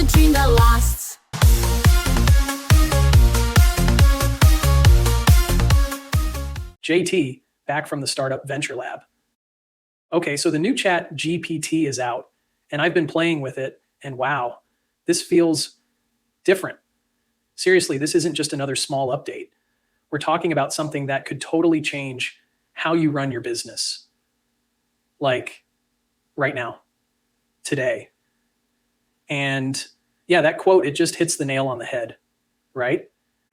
a dream that lasts. JT, back from the startup Venture Lab. Okay, so the new ChatGPT is out, and I've been playing with it, and wow, this feels different. Seriously, this isn't just another small update. We're talking about something that could totally change how you run your business. Like right now, today. And yeah, that quote, it just hits the nail on the head, right?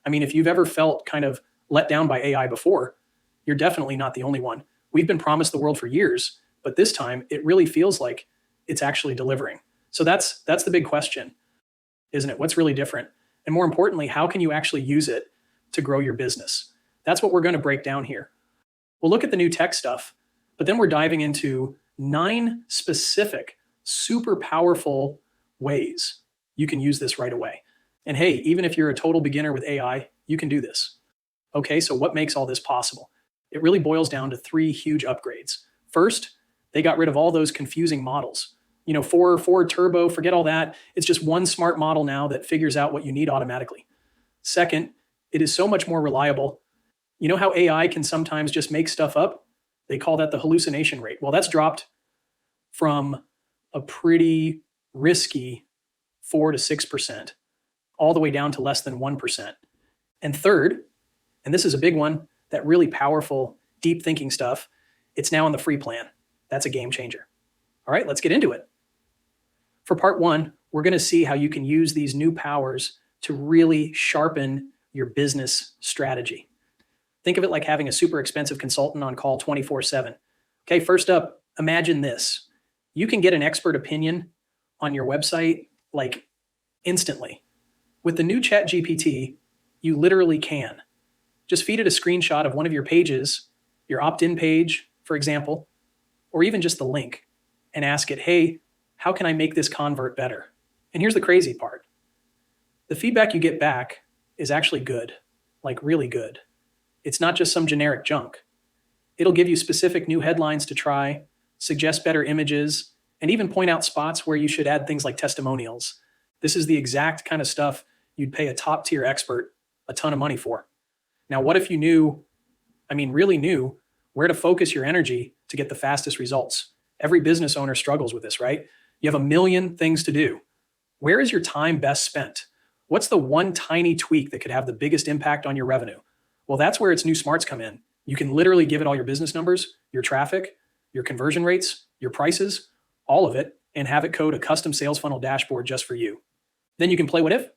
I mean, if you've ever felt kind of let down by AI before, you're definitely not the only one. We've been promised the world for years, but this time it really feels like it's actually delivering. So that's the big question, isn't it? What's really different? And more importantly, how can you actually use it to grow your business? That's what we're going to break down here. We'll look at the new tech stuff, but then we're diving into 9 specific, super powerful ways you can use this right away. And hey, even if you're a total beginner with AI, you can do this. Okay, so what makes all this possible? It really boils down to 3 huge upgrades. First, they got rid of all those confusing models. 4 turbo, forget all that. It's just one smart model now that figures out what you need automatically. Second, it is so much more reliable. You know how AI can sometimes just make stuff up? They call that the hallucination rate. Well, that's dropped from a pretty risky 4 to 6%, all the way down to less than 1%. And third, and this is a big one, that really powerful, deep thinking stuff, it's now on the free plan. That's a game changer. All right, let's get into it. For part 1, we're going to see how you can use these new powers to really sharpen your business strategy. Think of it like having a super expensive consultant on call 24/7. Okay, first up, imagine this. You can get an expert opinion on your website like instantly. With the new ChatGPT, you literally can. Just feed it a screenshot of one of your pages, your opt-in page, for example, or even just the link, and ask it, hey, how can I make this convert better? And here's the crazy part. The feedback you get back is actually good, like really good. It's not just some generic junk. It'll give you specific new headlines to try, suggest better images, and even point out spots where you should add things like testimonials. This is the exact kind of stuff you'd pay a top-tier expert a ton of money for. Now, what if you really knew where to focus your energy to get the fastest results? Every business owner struggles with this, right? You have a million things to do. Where is your time best spent? What's the one tiny tweak that could have the biggest impact on your revenue? Well, that's where its new smarts come in. You can literally give it all your business numbers, your traffic, your conversion rates, your prices, all of it, and have it code a custom sales funnel dashboard just for you. Then you can play what if?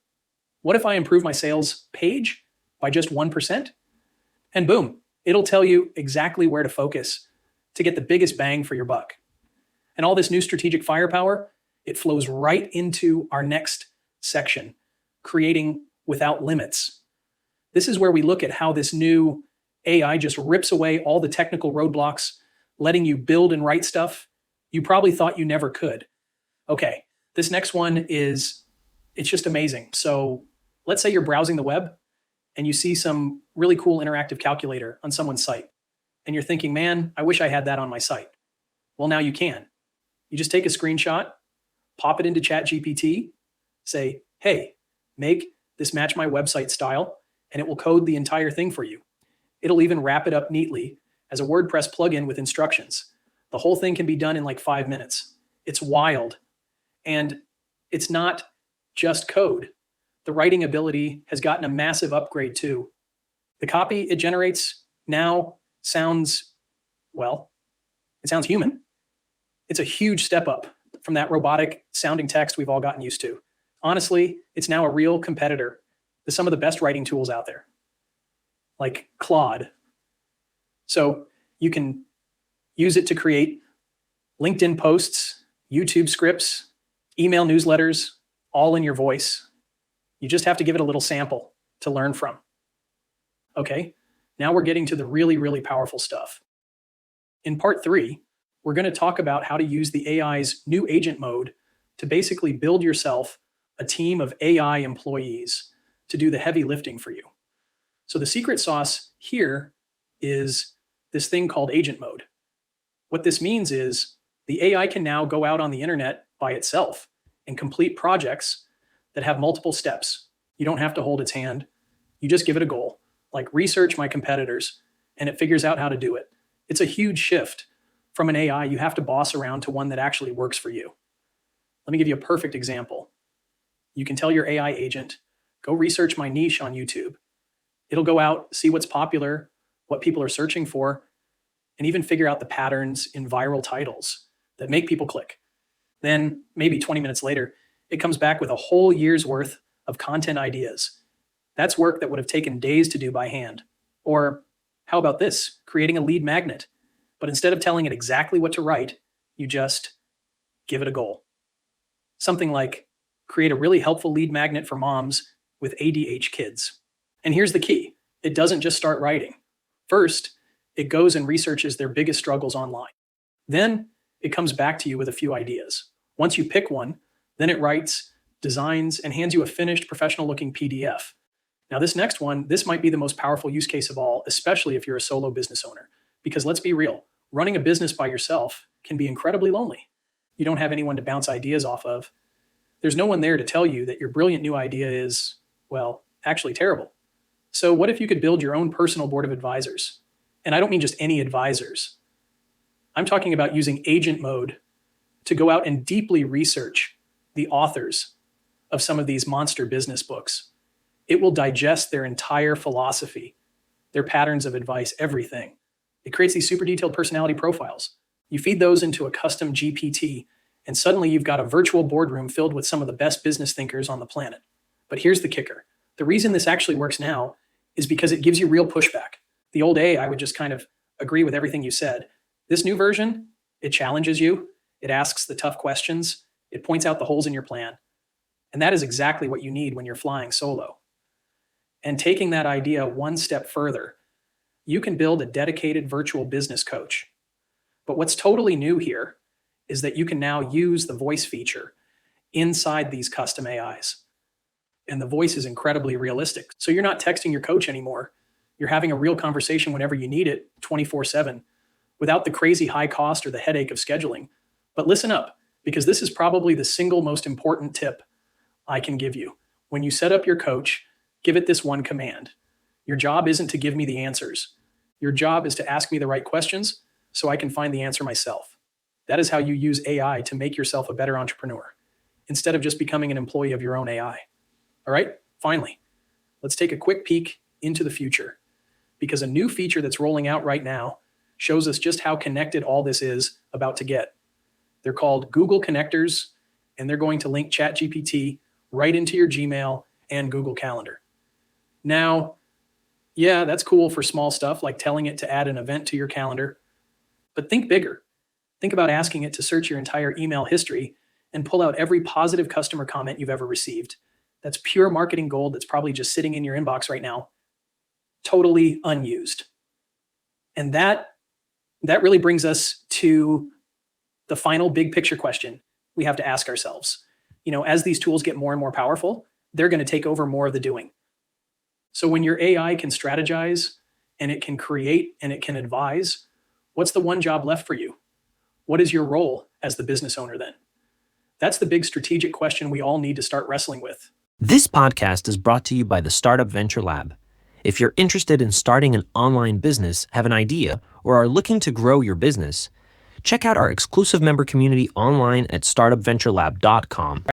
What if I improve my sales page by just 1%? And boom, it'll tell you exactly where to focus to get the biggest bang for your buck. And all this new strategic firepower, it flows right into our next section, creating without limits. This is where we look at how this new AI just rips away all the technical roadblocks, letting you build and write stuff you probably thought you never could. Okay, this next one it's just amazing. So let's say you're browsing the web and you see some really cool interactive calculator on someone's site. And you're thinking, man, I wish I had that on my site. Well, now you can. You just take a screenshot, pop it into ChatGPT, say, hey, make this match my website style, and it will code the entire thing for you. It'll even wrap it up neatly as a WordPress plugin with instructions. The whole thing can be done in like 5 minutes. It's wild. And it's not just code. The writing ability has gotten a massive upgrade too. The copy it generates now sounds human. It's a huge step up from that robotic sounding text we've all gotten used to. Honestly, it's now a real competitor to some of the best writing tools out there, like Claude. So you can use it to create LinkedIn posts, YouTube scripts, email newsletters, all in your voice. You just have to give it a little sample to learn from. Okay, now we're getting to the really, really powerful stuff. In part 3, we're going to talk about how to use the AI's new agent mode to basically build yourself a team of AI employees to do the heavy lifting for you. So the secret sauce here is this thing called agent mode. What this means is the AI can now go out on the internet by itself and complete projects that have multiple steps. You don't have to hold its hand. You just give it a goal, like research my competitors, and it figures out how to do it. It's a huge shift from an AI you have to boss around to one that actually works for you. Let me give you a perfect example. You can tell your AI agent, go research my niche on YouTube. It'll go out, see what's popular, what people are searching for, and even figure out the patterns in viral titles that make people click. Then, maybe 20 minutes later, it comes back with a whole year's worth of content ideas. That's work that would have taken days to do by hand. Or, how about this? Creating a lead magnet. But instead of telling it exactly what to write, you just give it a goal. Something like, create a really helpful lead magnet for moms with ADH kids. And here's the key. It doesn't just start writing. First, it goes and researches their biggest struggles online. Then, it comes back to you with a few ideas. Once you pick one, then it writes, designs, and hands you a finished professional-looking PDF. Now, this next one, this might be the most powerful use case of all, especially if you're a solo business owner. Because let's be real, running a business by yourself can be incredibly lonely. You don't have anyone to bounce ideas off of. There's no one there to tell you that your brilliant new idea is, well, actually terrible. So what if you could build your own personal board of advisors? And I don't mean just any advisors. I'm talking about using agent mode to go out and deeply research the authors of some of these monster business books. It will digest their entire philosophy, their patterns of advice, everything. It creates these super detailed personality profiles. You feed those into a custom GPT, and suddenly you've got a virtual boardroom filled with some of the best business thinkers on the planet. But here's the kicker. The reason this actually works now is because it gives you real pushback. The old AI would just kind of agree with everything you said. This new version, it challenges you. It asks the tough questions. It points out the holes in your plan. And that is exactly what you need when you're flying solo. And taking that idea one step further, you can build a dedicated virtual business coach. But what's totally new here is that you can now use the voice feature inside these custom AIs. And the voice is incredibly realistic. So you're not texting your coach anymore. You're having a real conversation whenever you need it, 24/7, without the crazy high cost or the headache of scheduling. But listen up, because this is probably the single most important tip I can give you. When you set up your coach, give it this one command. Your job isn't to give me the answers. Your job is to ask me the right questions so I can find the answer myself. That is how you use AI to make yourself a better entrepreneur, instead of just becoming an employee of your own AI. All right, finally, let's take a quick peek into the future, because a new feature that's rolling out right now shows us just how connected all this is about to get. They're called Google Connectors, and they're going to link ChatGPT right into your Gmail and Google Calendar. Now, yeah, that's cool for small stuff like telling it to add an event to your calendar, but think bigger. Think about asking it to search your entire email history and pull out every positive customer comment you've ever received. That's pure marketing gold that's probably just sitting in your inbox right now, totally unused. And that really brings us to the final big picture question we have to ask ourselves. As these tools get more and more powerful, they're going to take over more of the doing. So when your AI can strategize and it can create and it can advise, what's the one job left for you? What is your role as the business owner then? That's the big strategic question we all need to start wrestling with. This podcast is brought to you by the Startup Venture Lab. If you're interested in starting an online business, have an idea, or are looking to grow your business, check out our exclusive member community online at startupventurelab.com.